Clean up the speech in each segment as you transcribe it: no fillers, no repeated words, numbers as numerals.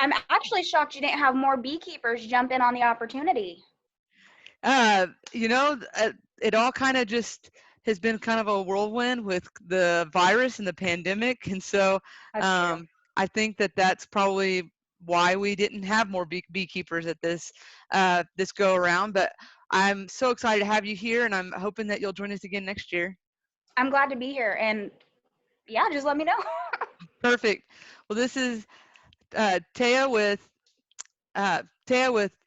I'm actually shocked you didn't have more beekeepers jump in on the opportunity. You know, it all kind of just has been kind of a whirlwind with the virus and the pandemic, and so That's true. um, I think that that's probably why we didn't have more beekeepers at this go around. But I'm so excited to have you here, and I'm hoping that you'll join us again next year. I'm glad to be here, and yeah, just let me know. Perfect. Well, this is Taya with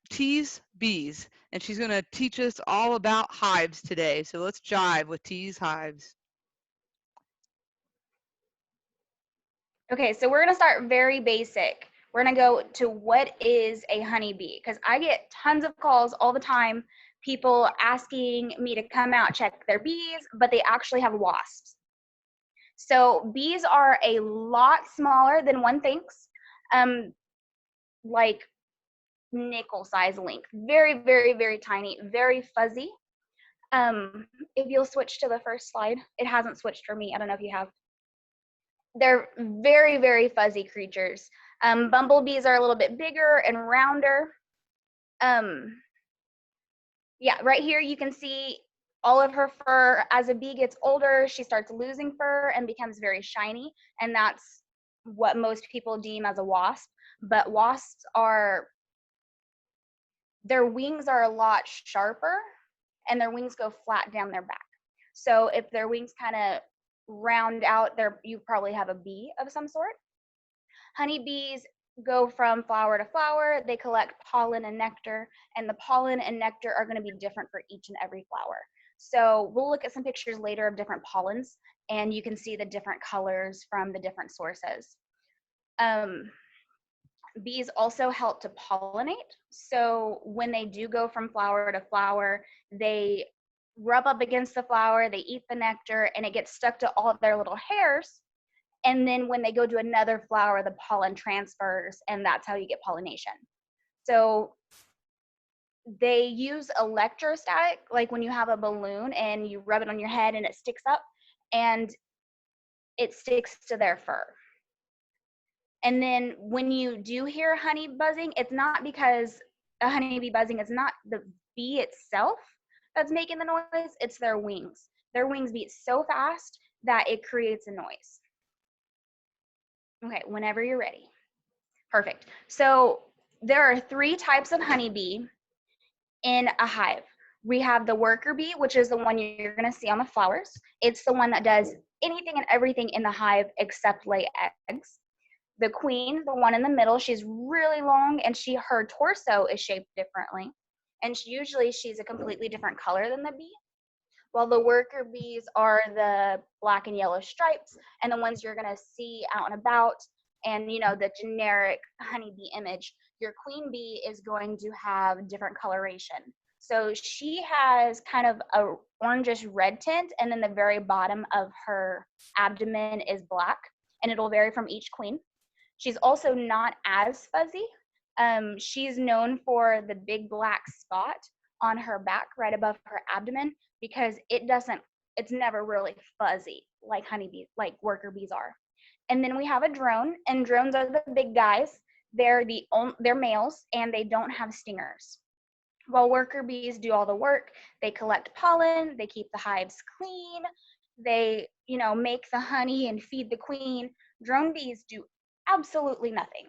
Tease Bees, and she's going to teach us all about hives today. So let's jive with Tease Hives. Okay, so we're gonna start very basic. We're gonna go to what is a honeybee, because I get tons of calls all the time, people asking me to come out check their bees, but they actually have wasps. So bees are a lot smaller than one thinks, um, like nickel size length, very, very, very tiny, very fuzzy. If you'll switch to the first slide, it hasn't switched for me. I don't know if you have. They're very, very fuzzy creatures. Bumblebees are a little bit bigger and rounder. Um, yeah, right here you can see all of her fur. As a bee gets older, she starts losing fur and becomes very shiny, and that's what most people deem as a wasp. But wasps are, their wings are a lot sharper, and their wings go flat down their back. So if their wings kind of round out there, you probably have a bee of some sort. Honeybees go from flower to flower. They collect pollen and nectar, and the pollen and nectar are going to be different for each and every flower. So we'll look at some pictures later of different pollens, and you can see the different colors from the different sources. Um, Bees also help to pollinate. So when they do go from flower to flower, they rub up against the flower, they eat the nectar, and it gets stuck to all of their little hairs. And then when they go to another flower, the pollen transfers, and that's how you get pollination. So they use electrostatic, like when you have a balloon and you rub it on your head and it sticks up, and it sticks to their fur. And then when you do hear honey buzzing, it's not because a honeybee buzzing, it's not the bee itself that's making the noise, it's their wings. Their wings beat so fast that it creates a noise. Okay, whenever you're ready. Perfect. So there are 3 types of honeybee in a hive. We have the worker bee, which is the one you're going to see on the flowers. It's the one that does anything and everything in the hive except lay eggs. The queen, the one in the middle, she's really long, and her torso is shaped differently. And usually she's a completely different color than the bee. While the worker bees are the black and yellow stripes, and the ones you're going to see out and about, and the generic honeybee image, your queen bee is going to have different coloration. So she has kind of a orangish red tint, and then the very bottom of her abdomen is black, and it'll vary from each queen. She's also not as fuzzy. She's known for the big black spot on her back right above her abdomen, because it's never really fuzzy like honeybees, like worker bees are. And then we have a drone, and drones are the big guys. They're males, and they don't have stingers. While worker bees do all the work, they collect pollen, they keep the hives clean, they, make the honey and feed the queen. Drone bees do absolutely nothing.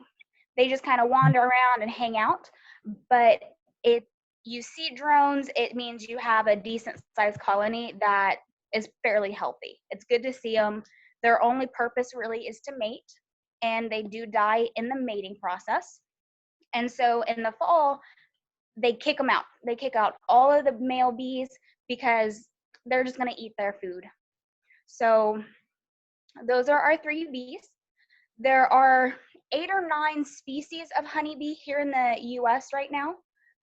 They just kind of wander around and hang out. But if you see drones, it means you have a decent sized colony that is fairly healthy. It's good to see them. Their only purpose really is to mate, and they do die in the mating process. And so in the fall, they kick them out. They kick out all of the male bees because they're just going to eat their food. So those are our 3 bees. There are 8 or 9 species of honeybee here in the US right now.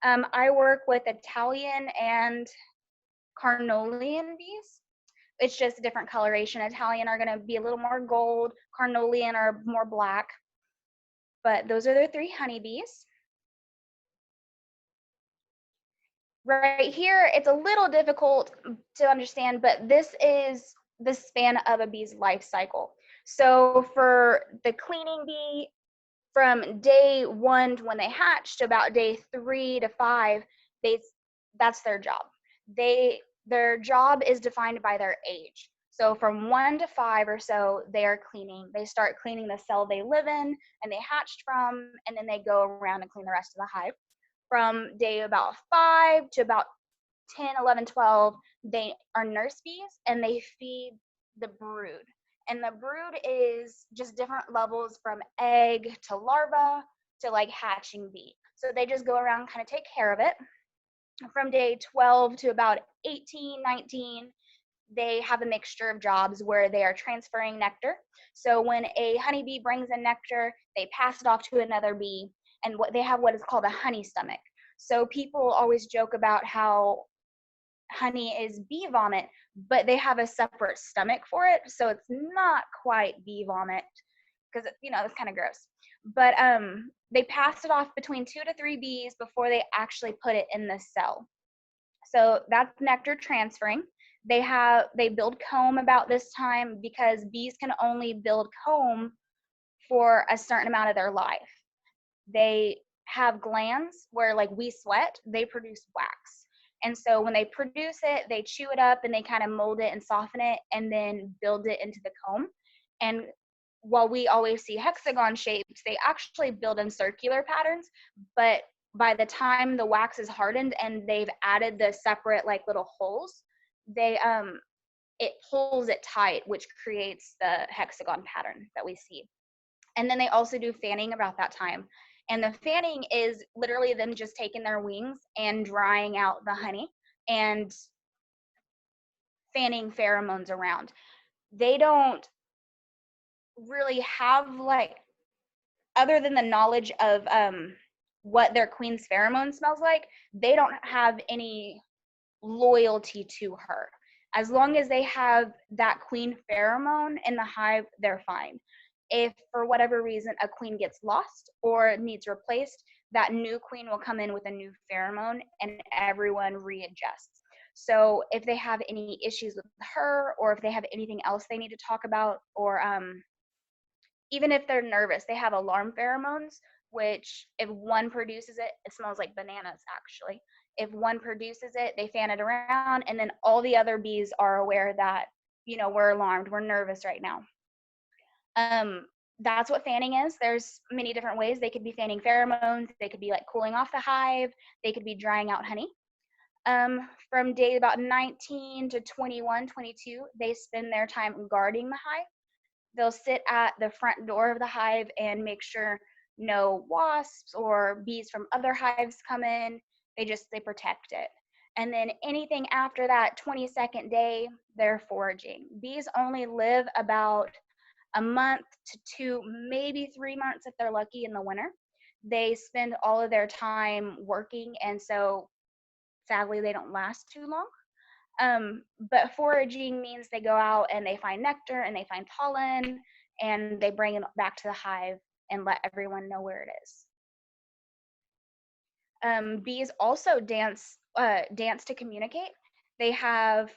I work with Italian and Carnolian bees. It's just a different coloration. Italian are going to be a little more gold, Carnolian are more black. But those are the 3 honeybees. Right here, it's a little difficult to understand, but this is the span of a bee's life cycle. So for the cleaning bee, from day 1 to when they hatch to about day 3 to 5, that's their job. Their job is defined by their age. So from 1 to 5 or so, they are cleaning. They start cleaning the cell they live in and they hatched from, and then they go around and clean the rest of the hive. From day about 5 to about 10, 11, 12, they are nurse bees and they feed the brood. And the brood is just different levels from egg to larva to like hatching bee. So they just go around and kind of take care of it. From day 12 to about 18, 19, they have a mixture of jobs where they are transferring nectar. So when a honeybee brings in nectar, they pass it off to another bee, and they have what is called a honey stomach. So people always joke about how honey is bee vomit, but they have a separate stomach for it, so it's not quite bee vomit because that's kind of gross. But they pass it off between 2 to 3 bees before they actually put it in the cell. So that's nectar transferring. They build comb about this time because bees can only build comb for a certain amount of their life. They have glands where, like we sweat, they produce wax. And so when they produce it, they chew it up and they kind of mold it and soften it and then build it into the comb. And while we always see hexagon shapes, they actually build in circular patterns. But by the time the wax is hardened and they've added the separate like little holes, it pulls it tight, which creates the hexagon pattern that we see. And then they also do fanning about that time. And the fanning is literally them just taking their wings and drying out the honey and fanning pheromones around. They don't really have, like, other than the knowledge of what their queen's pheromone smells like, they don't have any loyalty to her. As long as they have that queen pheromone in the hive, they're fine. If for whatever reason a queen gets lost or needs replaced, that new queen will come in with a new pheromone and everyone readjusts. So if they have any issues with her, or if they have anything else they need to talk about, or even if they're nervous, they have alarm pheromones, which if one produces it, it smells like bananas actually. If one produces it, they fan it around, and then all the other bees are aware that, we're alarmed, we're nervous right now. That's what fanning is. There's many different ways. They could be fanning pheromones, they could be like cooling off the hive, they could be drying out honey. From day about 19 to 21, 22, they spend their time guarding the hive. They'll sit at the front door of the hive and make sure no wasps or bees from other hives come in. They protect it. And then anything after that 22nd day, they're foraging. Bees only live about a month to 2, maybe 3 months if they're lucky in the winter. They spend all of their time working, and so sadly they don't last too long. But foraging means they go out and they find nectar and they find pollen and they bring it back to the hive and let everyone know where it is. Bees also dance to communicate. They have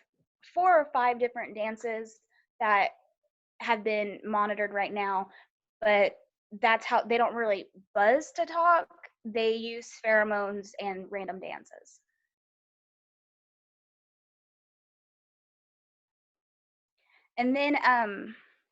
4 or 5 different dances that have been monitored right now, but that's how they don't really buzz to talk. They use pheromones and random dances. And then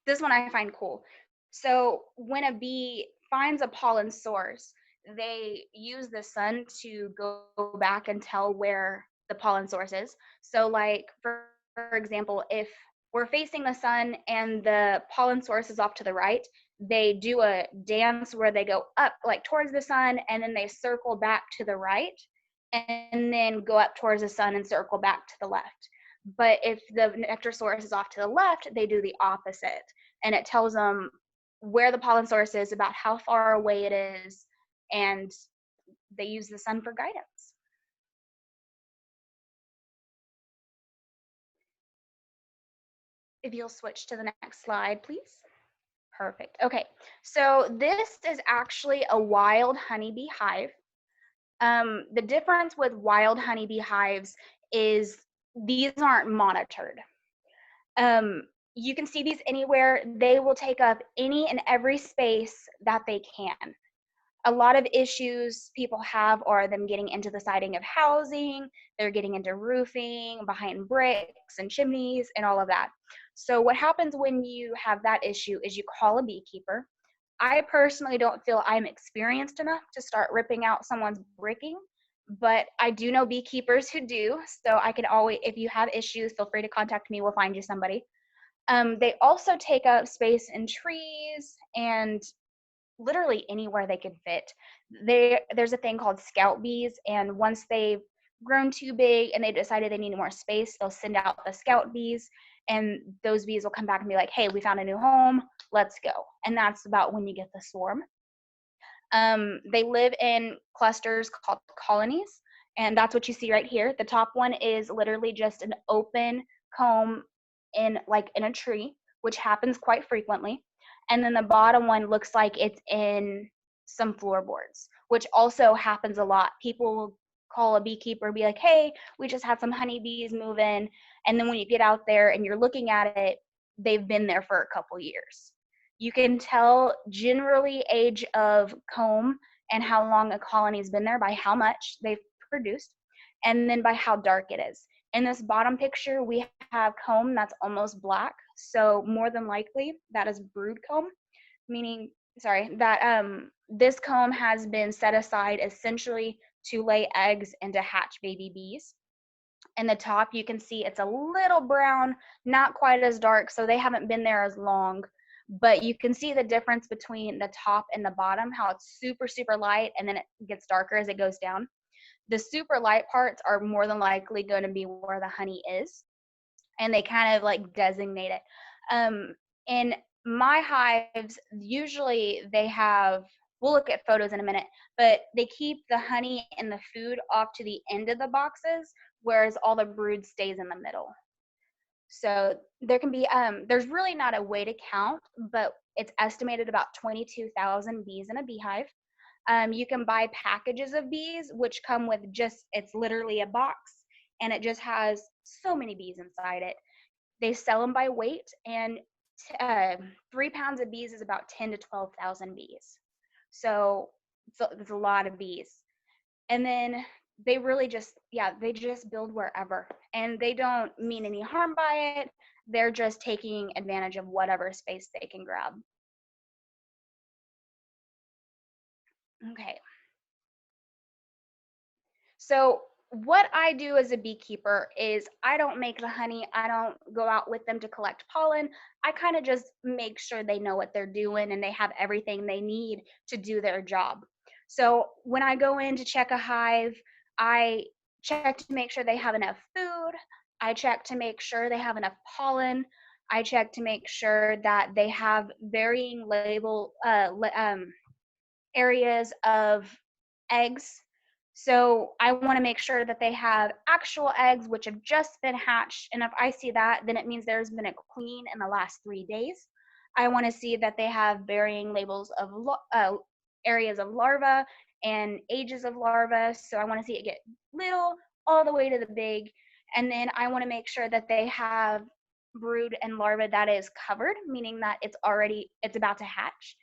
this one I find cool. So when a bee finds a pollen source, they use the sun to go back and tell where the pollen source is. So like for example, if we're facing the sun and the pollen source is off to the right, they do a dance where they go up like towards the sun and then they circle back to the right and then go up towards the sun and circle back to the left. But if the nectar source is off to the left, they do the opposite. And it tells them where the pollen source is, about how far away it is, and they use the sun for guidance. If you'll switch to the next slide, please. Perfect. Okay, so this is actually a wild honeybee hive. The difference with wild honeybee hives is these aren't monitored. You can see these anywhere. They will take up any and every space that they can. A lot of issues people have are them getting into the siding of housing, they're getting into roofing, behind bricks and chimneys and all of that. So what happens when you have that issue is you call a beekeeper. I personally don't feel I'm experienced enough to start ripping out someone's bricking, but I do know beekeepers who do. So I can always, if you have issues, feel free to contact me. We'll find you somebody. They also take up space in trees and literally anywhere they can fit. There's a thing called scout bees, and once they've grown too big and they've decided they need more space, they'll send out the scout bees, and those bees will come back and be like, hey, we found a new home, let's go. And that's about when you get the swarm. They live in clusters called colonies, and that's what you see right here. The top one is literally just an open comb in a tree, which happens quite frequently. And then the bottom one looks like it's in some floorboards, which also happens a lot. People will call a beekeeper and be like, hey, we just had some honeybees move in. And then when you get out there and you're looking at it, they've been there for a couple years. You can tell generally age of comb and how long a colony's been there by how much they've produced, and then by how dark it is. In this bottom picture, we have comb that's almost black, so more than likely that is brood comb, meaning, sorry, that this comb has been set aside essentially to lay eggs and to hatch baby bees. In the top, you can see it's a little brown, not quite as dark, so they haven't been there as long. But you can see the difference between the top and the bottom, how it's super, super light, and then it gets darker as it goes down. The super light parts are more than likely going to be where the honey is, and they kind of like designate it. In my hives, usually they have, we'll look at photos in a minute, but they keep the honey and the food off to the end of the boxes, whereas all the brood stays in the middle. So there can be, there's really not a way to count, but it's estimated about 22,000 bees in a beehive. You can buy packages of bees, which come with just, it's literally a box and it just has so many bees inside it. They sell them by weight, and 3 pounds of bees is about 10 to 12,000 bees. So it's a lot of bees. And then they really just, yeah, they just build wherever, and they don't mean any harm by it. They're just taking advantage of whatever space they can grab. Okay. So what I do as a beekeeper is I don't make the honey. I don't go out with them to collect pollen. I kind of just make sure they know what they're doing and they have everything they need to do their job. So when I go in to check a hive, I check to make sure they have enough food. I check to make sure they have enough pollen. I check to make sure that they have varying areas of eggs. So I want to make sure that they have actual eggs which have just been hatched. And if I see that, then it means there's been a queen in the last 3 days. I want to see that they have varying labels of areas of larvae and ages of larvae. So I want to see it get little all the way to the big. And then I want to make sure that they have brood and larva that is covered, meaning that it's about to hatch.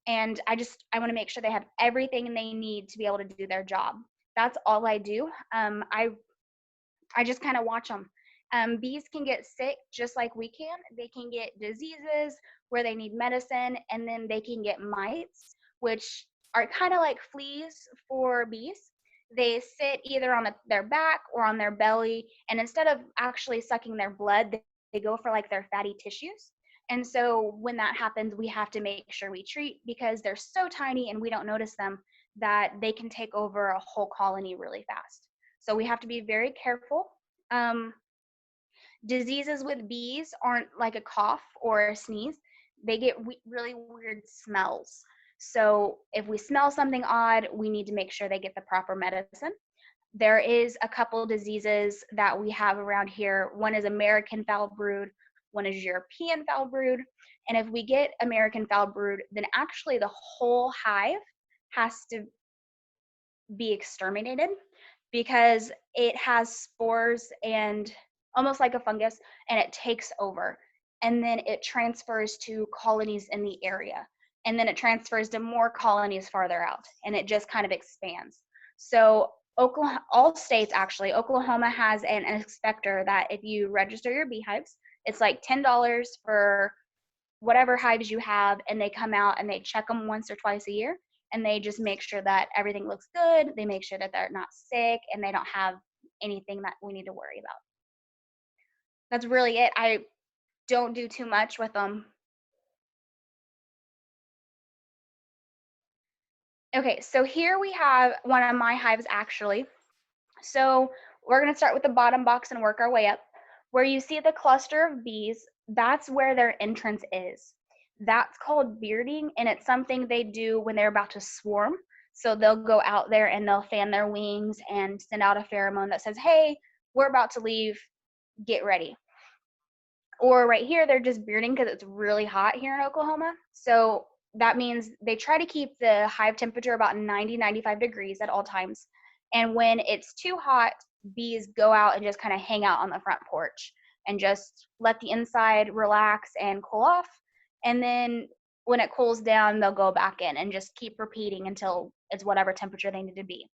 And I want to make sure they have everything they need to be able to do their job. That's all I do. I just kind of watch them. Bees can get sick just like we can. They can get diseases where they need medicine, and then they can get mites, which are kind of like fleas for bees. They sit either on their back or on their belly, and instead of actually sucking their blood, they go for like their fatty tissues. And so when that happens, we have to make sure we treat, because they're so tiny and we don't notice them, that they can take over a whole colony really fast. So we have to be very careful. Um, Diseases with bees aren't like a cough or a sneeze. They get really weird smells. So if we smell something odd, we need to make sure they get the proper medicine. There is a couple diseases that we have around here. One is American foul brood, one is European foul brood. And if we get American foul brood, then actually the whole hive has to be exterminated, because it has spores and almost like a fungus, and it takes over. and then it transfers to colonies in the area, and then it transfers to more colonies farther out, and it just kind of expands. So Oklahoma, all states actually, Oklahoma has an inspector that if you register your beehives, it's like $10 for whatever hives you have, and they come out and they check them once or twice a year, and they just make sure that everything looks good. They make sure that they're not sick and they don't have anything that we need to worry about. That's really it. I don't do too much with them. Okay, so here we have one of my hives actually. So we're going to start with the bottom box and work our way up. Where you see the cluster of bees, that's where their entrance is. That's called bearding, and it's something they do when they're about to swarm. So they'll go out there and they'll fan their wings and send out a pheromone that says, hey, we're about to leave, get ready. Or right here, they're just bearding because it's really hot here in Oklahoma. So that means they try to keep the hive temperature about 90, 95 degrees at all times. And when it's too hot, bees go out and just kind of hang out on the front porch and just let the inside relax and cool off. And then when it cools down, they'll go back in and just keep repeating until it's whatever temperature they need to be.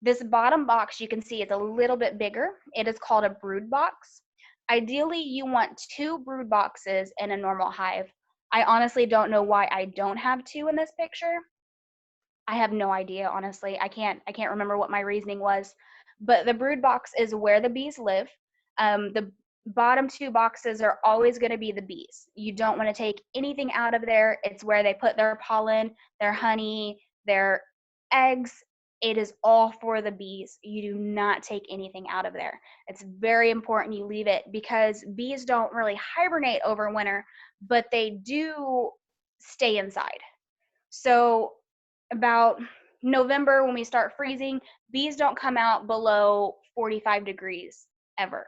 This bottom box, you can see it's a little bit bigger. It is called a brood box. Ideally, you want 2 brood boxes in a normal hive. I honestly don't know why I don't have 2 in this picture. I have no idea, honestly. I can't remember what my reasoning was. But the brood box is where the bees live. The bottom 2 boxes are always going to be the bees. You don't want to take anything out of there. It's where they put their pollen, their honey, their eggs. It is all for the bees. You do not take anything out of there. It's very important you leave it because bees don't really hibernate over winter, but they do stay inside. So about November, when we start freezing, bees don't come out below 45 degrees ever.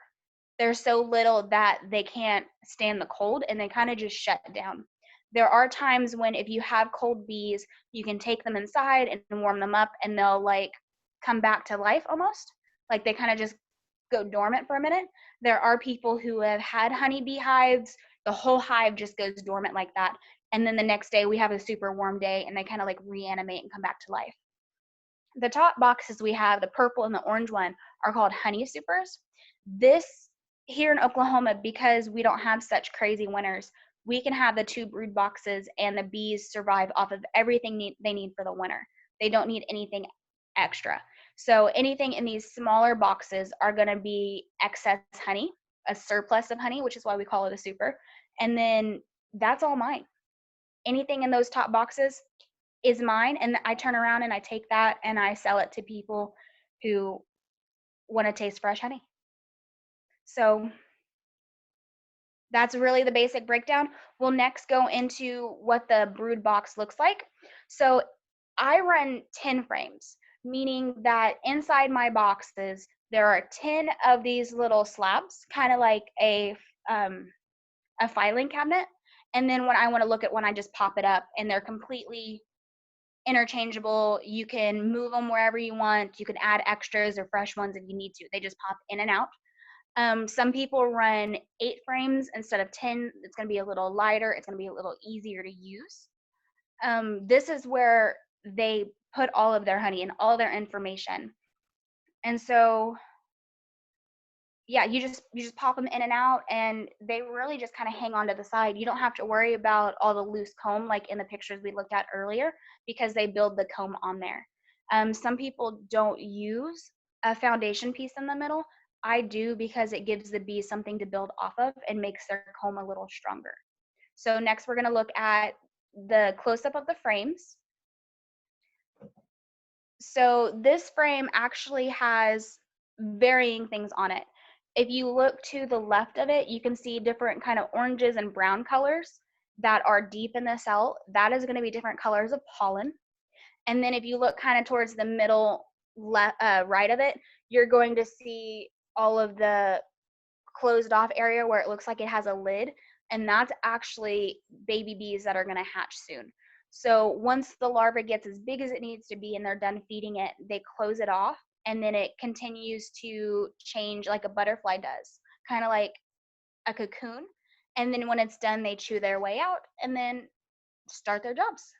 They're so little that they can't stand the cold and they kind of just shut down. There are times when if you have cold bees, you can take them inside and warm them up and they'll like come back to life almost. Like they kind of just go dormant for a minute. There are people who have had honeybee hives, the whole hive just goes dormant like that. And then the next day we have a super warm day and they kind of like reanimate and come back to life. The top boxes we have, the purple and the orange one, are called honey supers. This here in Oklahoma, because we don't have such crazy winters, we can have the 2 brood boxes and the bees survive off of everything they need for the winter. They don't need anything extra. So anything in these smaller boxes are going to be excess honey, a surplus of honey, which is why we call it a super. And then that's all mine. Anything in those top boxes is mine, and I turn around and I take that and I sell it to people who want to taste fresh honey. So that's really the basic breakdown. We'll next go into what the brood box looks like. So I run 10 frames, meaning that inside my boxes there are 10 of these little slabs, kind of like a filing cabinet. And then when I want to look at one, I just pop it up, and they're completely interchangeable. You can move them wherever you want. You can add extras or fresh ones if you need to. They just pop in and out. Some people run 8 frames instead of 10. It's going to be a little lighter. It's going to be a little easier to use. This is where they put all of their honey and all their information. And so yeah, you just pop them in and out, and they really just kind of hang on to the side. You don't have to worry about all the loose comb like in the pictures we looked at earlier because they build the comb on there. Some people don't use a foundation piece in the middle. I do because it gives the bees something to build off of and makes their comb a little stronger. So next we're going to look at the close-up of the frames. So this frame actually has varying things on it. If you look to the left of it, you can see different kind of oranges and brown colors that are deep in the cell. That is going to be different colors of pollen. And then if you look kind of towards the middle right of it, you're going to see all of the closed off area where it looks like it has a lid. And that's actually baby bees that are going to hatch soon. So once the larva gets as big as it needs to be and they're done feeding it, they close it off, and then it continues to change like a butterfly does, kind of like a cocoon. And then when it's done, they chew their way out and then start their jobs.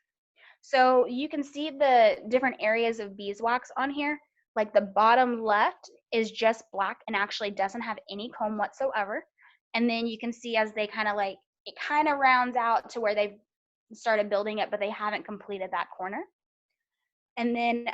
So you can see the different areas of beeswax on here. Like the bottom left is just black and actually doesn't have any comb whatsoever. And then you can see as they kind of like, it kind of rounds out to where they've started building it, but they haven't completed that corner. And then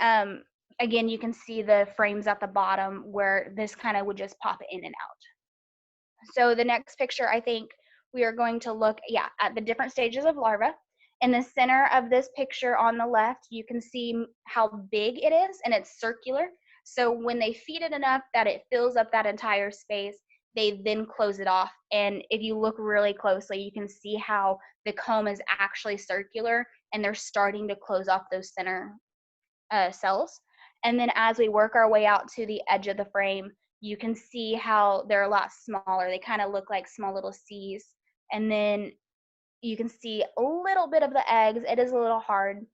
again, you can see the frames at the bottom where this kind of would just pop in and out. So the next picture, I think we are going to look, at the different stages of larva. In the center of this picture on the left, you can see how big it is, and it's circular. So when they feed it enough that it fills up that entire space, they then close it off. And if you look really closely, you can see how the comb is actually circular, and they're starting to close off those center cells. And then as we work our way out to the edge of the frame, you can see how they're a lot smaller. They kind of look like small little C's. And then you can see a little bit of the eggs. It is a little hard.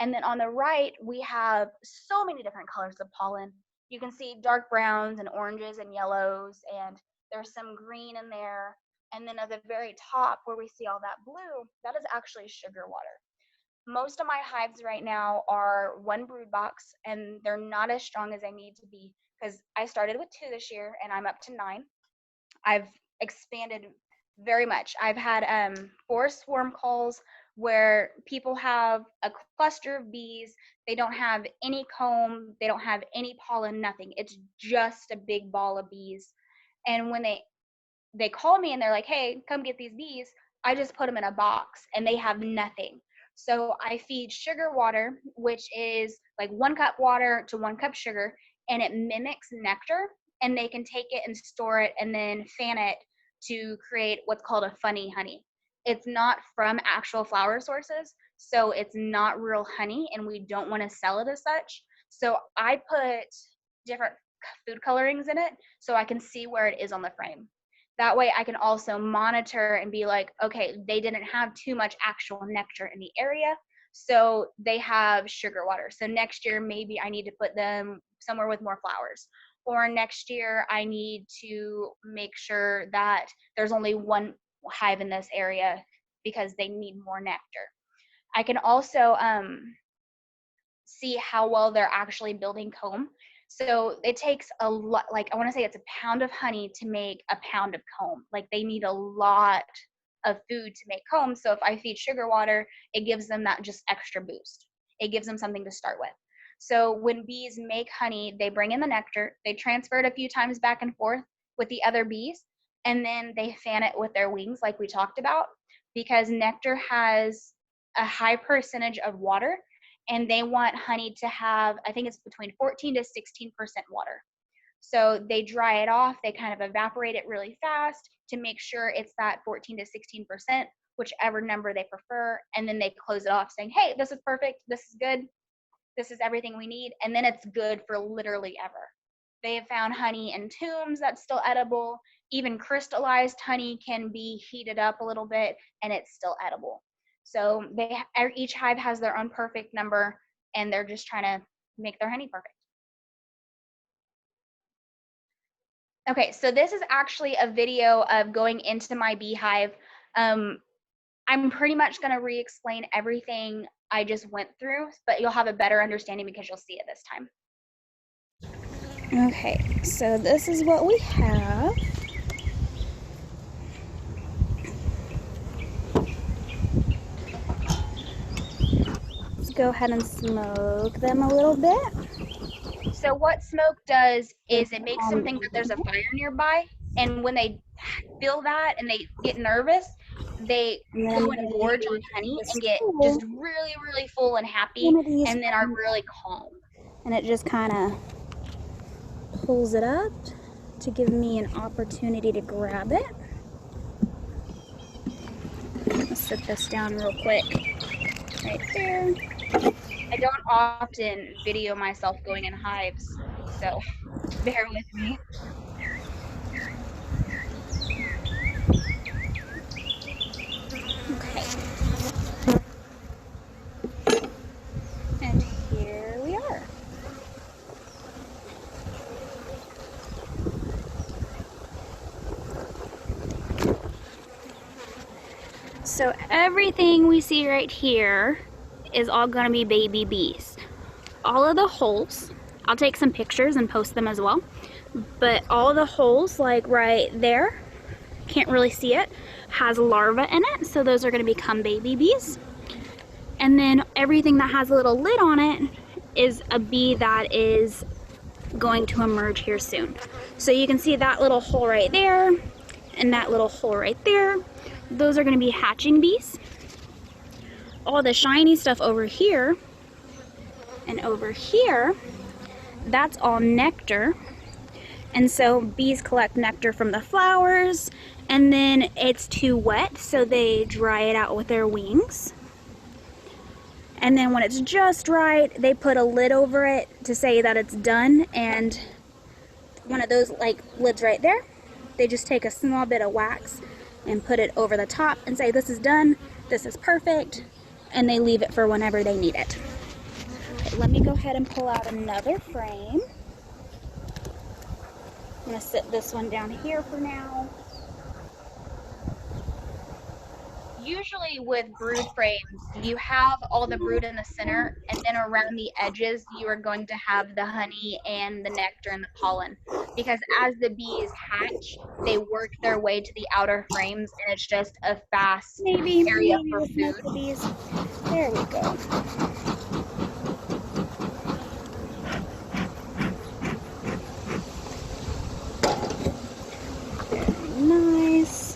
And then on the right, we have so many different colors of pollen. You can see dark browns and oranges and yellows, and there's some green in there. And then at the very top where we see all that blue, that is actually sugar water. Most of my hives right now are one brood box, and they're not as strong as I need to be because I started with 2 this year and I'm up to 9. I've expanded very much. I've had 4 swarm calls where people have a cluster of bees. They don't have any comb, they don't have any pollen, nothing. It's just a big ball of bees. And when they call me and they're like, hey, come get these bees, I just put them in a box and they have nothing. So I feed sugar water, which is like 1 cup water to 1 cup sugar, and it mimics nectar, and they can take it and store it and then fan it to create what's called a funny honey. It's not from actual flower sources, so it's not real honey, and we don't want to sell it as such. So I put different food colorings in it so I can see where it is on the frame. That way I can also monitor and be like, okay, they didn't have too much actual nectar in the area, so they have sugar water. So next year, maybe I need to put them somewhere with more flowers. Or next year, I need to make sure that there's only 1 hive in this area because they need more nectar. I can also see how well they're actually building comb. So it takes a lot, like I want to say it's a pound of honey to make a pound of comb. Like they need a lot of food to make comb. So if I feed sugar water, it gives them that just extra boost. It gives them something to start with. So when bees make honey, they bring in the nectar, they transfer it a few times back and forth with the other bees, and then they fan it with their wings like we talked about, because nectar has a high percentage of water, and they want honey to have, I think it's between 14 to 16% water. So they dry it off, they kind of evaporate it really fast to make sure it's that 14 to 16%, whichever number they prefer, and then they close it off saying, hey, this is perfect, this is good, this is everything we need, and then it's good for literally ever. They have found honey in tombs that's still edible. Even crystallized honey can be heated up a little bit and it's still edible. So each hive has their own perfect number, and they're just trying to make their honey perfect. Okay, so this is actually a video of going into my beehive. I'm pretty much going to re-explain everything I just went through, but you'll have a better understanding because you'll see it this time. Okay, so this is what we have. Let's go ahead and smoke them a little bit. So what smoke does is it makes them think that there's a fire nearby, and when they feel that and they get nervous, they go and gorge on honey and get just really, really full and happy, and then are really calm. And it just kind of pulls it up to give me an opportunity to grab it. Let's set this down real quick. Right there. I don't often video myself going in hives, so bear with me. Okay. And here we are. So everything we see right here is all gonna be baby bees. All of the holes, I'll take some pictures and post them as well, but all the holes, like right there, can't really see it, has larvae in it, so those are gonna become baby bees. And then everything that has a little lid on it is a bee that is going to emerge here soon. So you can see that little hole right there and that little hole right there. Those are going to be hatching bees. All the shiny stuff over here and over here, that's all nectar. And so bees collect nectar from the flowers, and then it's too wet, so they dry it out with their wings. And then when it's just right, they put a lid over it to say that it's done, and one of those like lids right there, they just take a small bit of wax and put it over the top and say this is done, this is perfect, and they leave it for whenever they need it. Okay, let me go ahead and pull out another frame. I'm going to sit this one down here for now. Usually with brood frames, you have all the brood in the center, and then around the edges, you are going to have the honey and the nectar and the pollen. Because as the bees hatch, they work their way to the outer frames, and it's just a fast area for food. The bees. There we go. Very nice.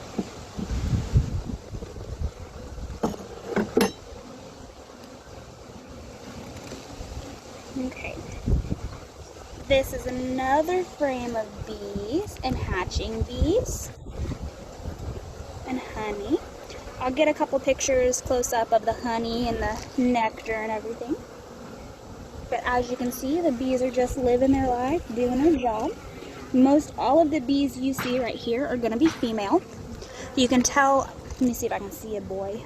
Okay, this is another frame of bees and hatching bees and honey. I'll get a couple pictures close up of the honey and the nectar and everything. But as you can see, the bees are just living their life, doing their job. Most all of the bees you see right here are going to be female. You can tell, let me see if I can see a boy.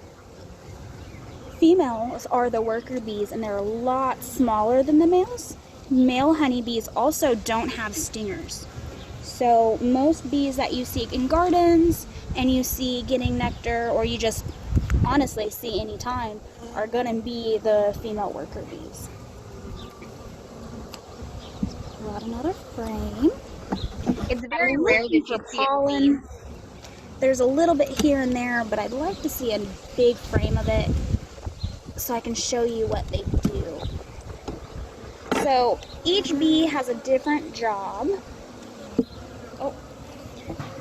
Females are the worker bees, and they're a lot smaller than the males. Male honeybees also don't have stingers. So most bees that you see in gardens and you see getting nectar, or you just honestly see anytime, are going to be the female worker bees. Pull out another frame. It's very rare that you see pollen. There's a little bit here and there, but I'd like to see a big frame of it so I can show you what they do. So each bee has a different job.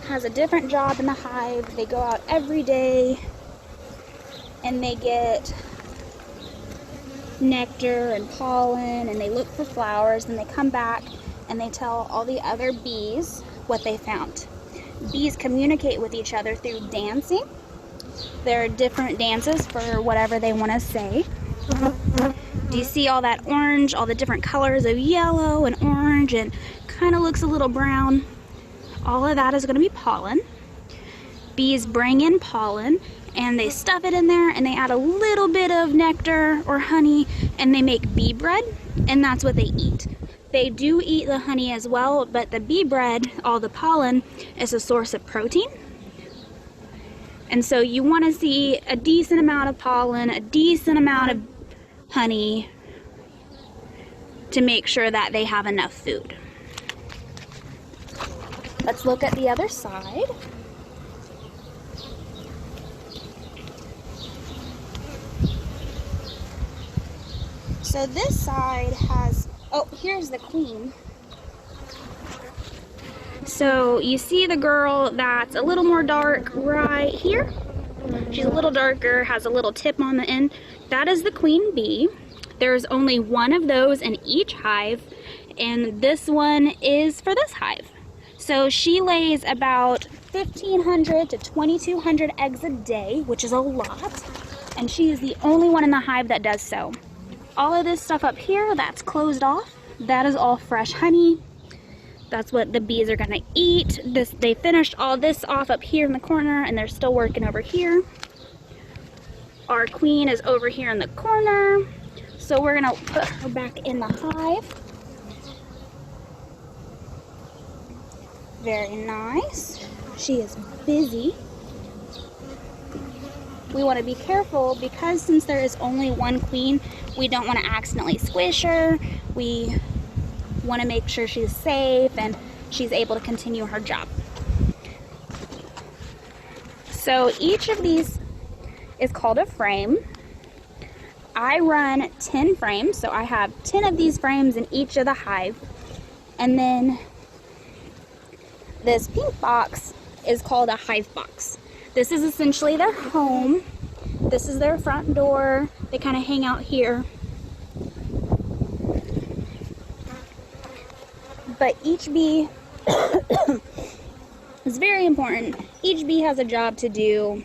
Has a different job in the hive. They go out every day and they get nectar and pollen, and they look for flowers, and they come back and they tell all the other bees what they found. Bees communicate with each other through dancing. There are different dances for whatever they want to say. Do you see all that orange, all the different colors of yellow and orange, and kind of looks a little brown? All of that is going to be pollen. Bees bring in pollen and they stuff it in there, and they add a little bit of nectar or honey, and they make bee bread, and that's what they eat. They do eat the honey as well, but the bee bread, all the pollen, is a source of protein. And so you want to see a decent amount of pollen, a decent amount of honey to make sure that they have enough food. Let's look at the other side. So this side has, oh, here's the queen. So you see the girl that's a little more dark right here? She's a little darker, has a little tip on the end. That is the queen bee. There's only one of those in each hive, and this one is for this hive. So she lays about 1,500 to 2,200 eggs a day, which is a lot, and she is the only one in the hive that does so. All of this stuff up here that's closed off, that is all fresh honey. That's what the bees are gonna eat. They finished all this off up here in the corner, and they're still working over here. Our queen is over here in the corner. So we're gonna put her back in the hive. Very nice. She is busy. we want to be careful because since there is only one queen, we don't want to accidentally squish her. We want to make sure she's safe and she's able to continue her job. So each of these is called a frame. I run 10 frames, so I have 10 of these frames in each of the hive. And then this pink box is called a hive box. This is essentially their home. This is their front door. They kind of hang out here. But each bee is very important. Each bee has a job to do.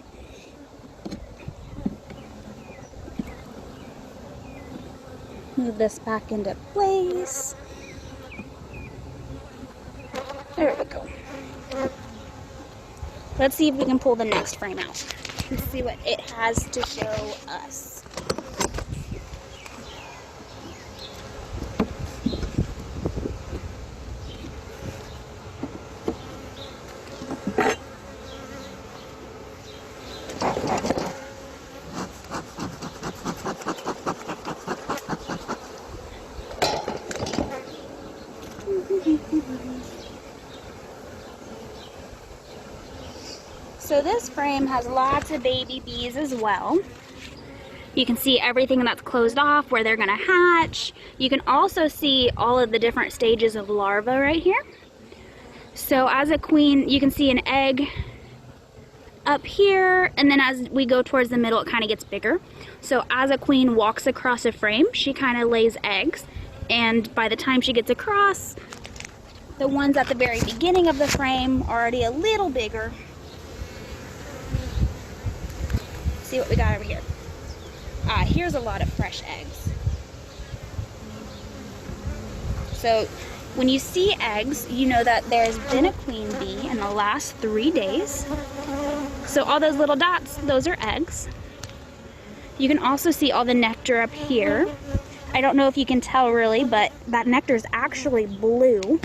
Move this back into place. There we go. Let's see if we can pull the next frame out and see what it has to show us. So this frame has lots of baby bees as well. You can see everything that's closed off, where they're gonna hatch. You can also see all of the different stages of larvae right here. So as a queen, you can see an egg up here, and then as we go towards the middle, it kind of gets bigger. So as a queen walks across a frame, she kind of lays eggs, and by the time she gets across, the ones at the very beginning of the frame are already a little bigger. See what we got over here. Here's a lot of fresh eggs. So when you see eggs, you know that there's been a queen bee in the last 3 days. So all those little dots, those are eggs. You can also see all the nectar up here. I don't know if you can tell really, but that nectar is actually blue.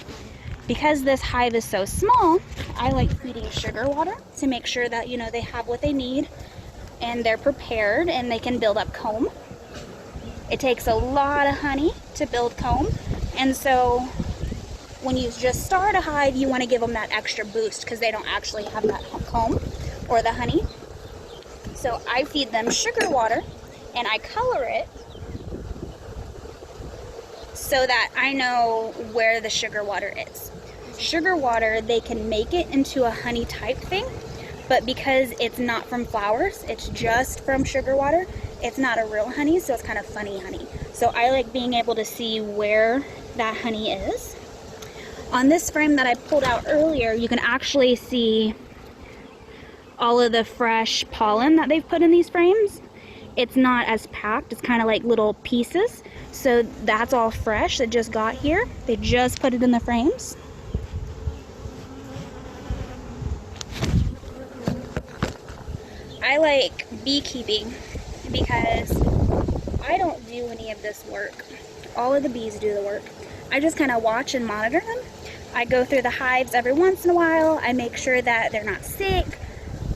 Because this hive is so small, I like feeding sugar water to make sure that, you know, they have what they need and they're prepared and they can build up comb. It takes a lot of honey to build comb, and so when you just start a hive, you want to give them that extra boost because they don't actually have that comb or the honey. So I feed them sugar water and I color it so that I know where the sugar water is. Sugar water, they can make it into a honey type thing, but because it's not from flowers, it's just from sugar water, it's not a real honey, so it's kind of funny honey. So I like being able to see where that honey is. On this frame that I pulled out earlier, you can actually see all of the fresh pollen that they've put in these frames. It's not as packed, it's kind of like little pieces. So that's all fresh that just got here. They just put it in the frames. I like beekeeping because I don't do any of this work. All of the bees do the work. I just kind of watch and monitor them. I go through the hives every once in a while. I make sure that they're not sick.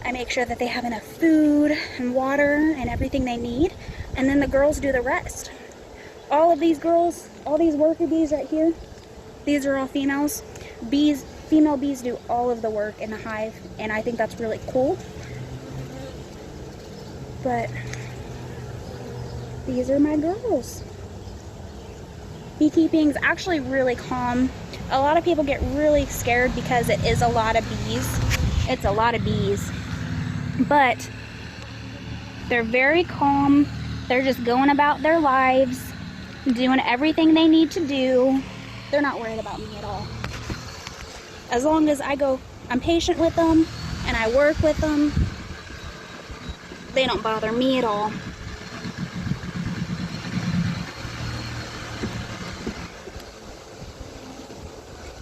I make sure that they have enough food and water and everything they need. And then the girls do the rest. All of these girls, all these worker bees right here, these are all females. Female bees do all of the work in the hive, and I think that's really cool. But these are my girls. Beekeeping is actually really calm. A lot of people get really scared because it is a lot of bees. It's a lot of bees. But they're very calm. They're just going about their lives, doing everything they need to do. They're not worried about me at all. As long as I'm patient with them and I work with them, they don't bother me at all.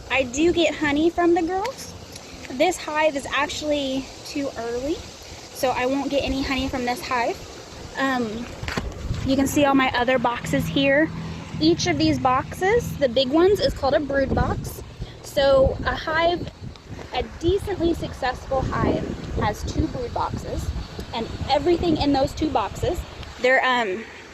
I do get honey from the girls. This hive is actually too early, so I won't get any honey from this hive. You can see all my other boxes here. Each of these boxes, the big ones, is called a brood box. So a decently successful hive has 2 brood boxes. and everything in those 2 boxes, they're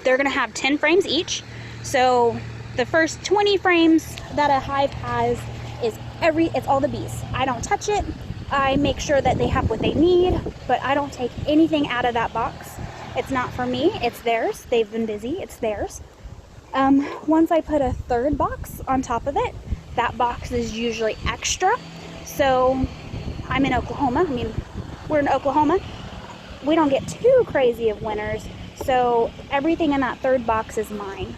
going to have 10 frames each. So the first 20 frames that a hive has is it's all the bees. I don't touch it. I make sure that they have what they need, but I don't take anything out of that box. It's not for me, it's theirs. They've been busy, it's theirs. Once I put a 3rd box on top of it, that box is usually extra. So I'm in Oklahoma. I mean, we're in Oklahoma. We don't get too crazy of winters, so everything in that 3rd box is mine.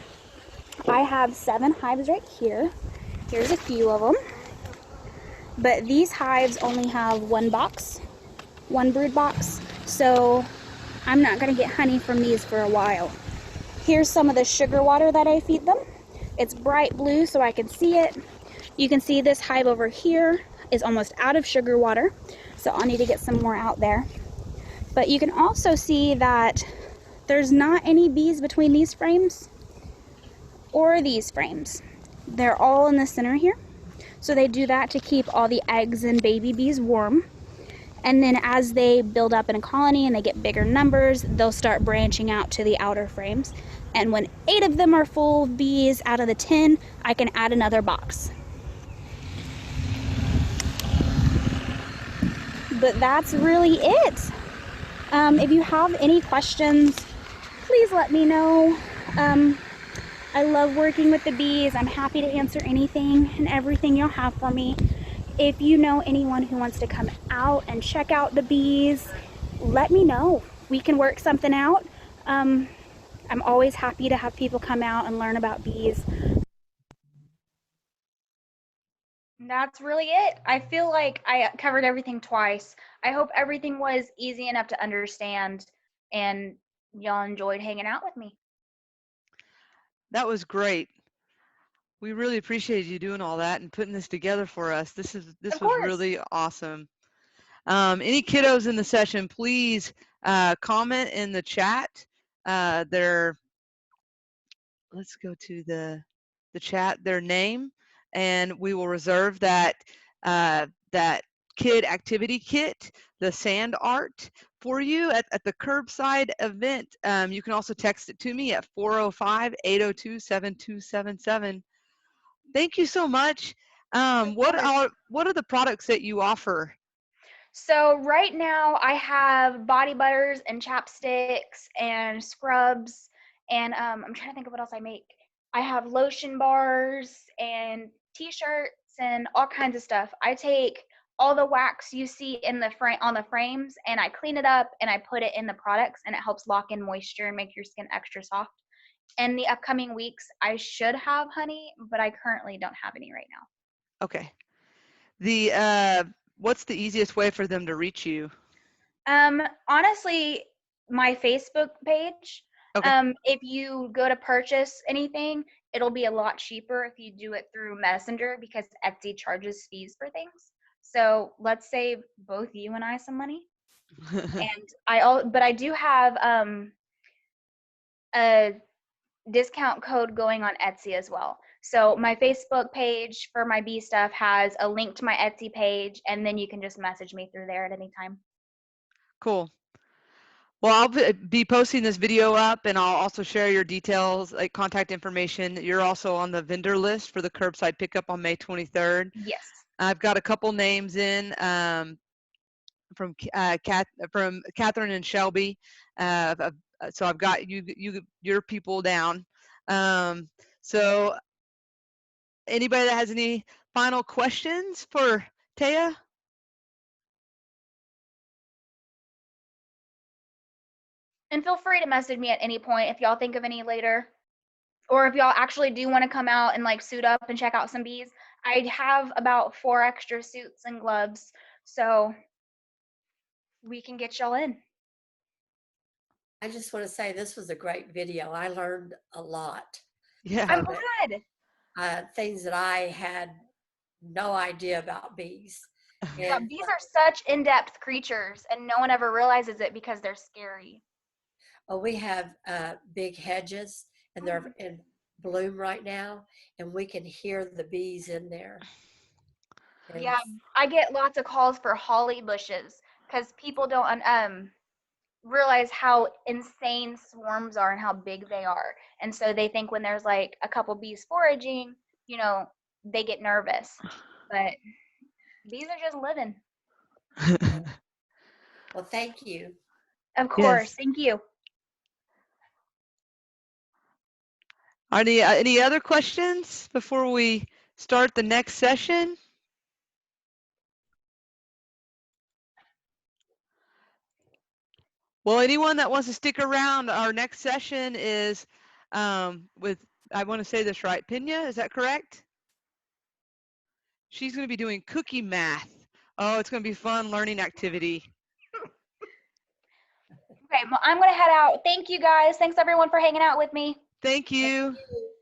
I have 7 hives right here. Here's a few of them. But these hives only have 1 box, 1 brood box, so I'm not going to get honey from these for a while. Here's some of the sugar water that I feed them. It's bright blue so I can see it. You can see this hive over here is almost out of sugar water, so I'll need to get some more out there. But you can also see that there's not any bees between these frames or these frames. They're all in the center here. So they do that to keep all the eggs and baby bees warm. And then as they build up in a colony and they get bigger numbers, they'll start branching out to the outer frames. And when 8 of them are full bees out of the 10, I can add another box. But that's really it. If you have any questions, please let me know. I love working with the bees. I'm happy to answer anything and everything you'll have for me. If you know anyone who wants to come out and check out the bees, let me know. We can work something out. I'm always happy to have people come out and learn about bees. That's really it. I feel like I covered everything twice. I hope everything was easy enough to understand and y'all enjoyed hanging out with me. That was great. We really appreciate you doing all that and putting this together for us. This Of was course. really awesome. Any kiddos in the session, please comment in the chat. Let's go to the chat, their name, and we will reserve that that kid activity kit, the sand art, for you at the curbside event. You can also text it to me at 405-802-7277. Thank you so much. Of course. What are the products that you offer? So right now I have body butters and chapsticks and scrubs and I'm trying to think of what else I make. I have lotion bars and t-shirts and all kinds of stuff. I take all the wax you see in the frame on the frames and I clean it up and I put it in the products and it helps lock in moisture and make your skin extra soft. In the upcoming weeks, I should have honey, but I currently don't have any right now. Okay. The what's the easiest way for them to reach you? Honestly, my Facebook page. Okay. If you go to purchase anything, it'll be a lot cheaper if you do it through Messenger because Etsy charges fees for things. So let's save both you and I some money. And but I do have a discount code going on Etsy as well. So my Facebook page for my bee stuff has a link to my Etsy page, and then you can just message me through there at any time. Cool. Well, I'll be posting this video up and I'll also share your details, like contact information. You're also on the vendor list for the curbside pickup on May 23rd. Yes. I've got a couple names in from from Catherine and Shelby. So I've got your people down. So anybody that has any final questions for Taya? And feel free to message me at any point if y'all think of any later. Or if y'all actually do want to come out and like suit up and check out some bees. I have about 4 extra suits and gloves. So we can get y'all in. I just want to say this was a great video. I learned a lot. Yeah. I'm glad. Things that I had no idea about bees. Yeah, And bees are such in-depth creatures and no one ever realizes it because they're scary. we have big hedges and they're in bloom right now, and we can hear the bees in there. And Yeah, I get lots of calls for holly bushes because people don't realize how insane swarms are and how big they are. And so they think when there's like a couple bees foraging, you know, they get nervous. But bees are just living. Well, thank you. Of course. Yes. Thank you. Are any other questions before we start the next session? Well, anyone that wants to stick around, our next session is with, I want to say this right, Pinya, is that correct? She's going to be doing cookie math. Oh, it's going to be fun learning activity. Okay, well, I'm going to head out. Thank you guys. Thanks everyone for hanging out with me. Thank you. Thank you.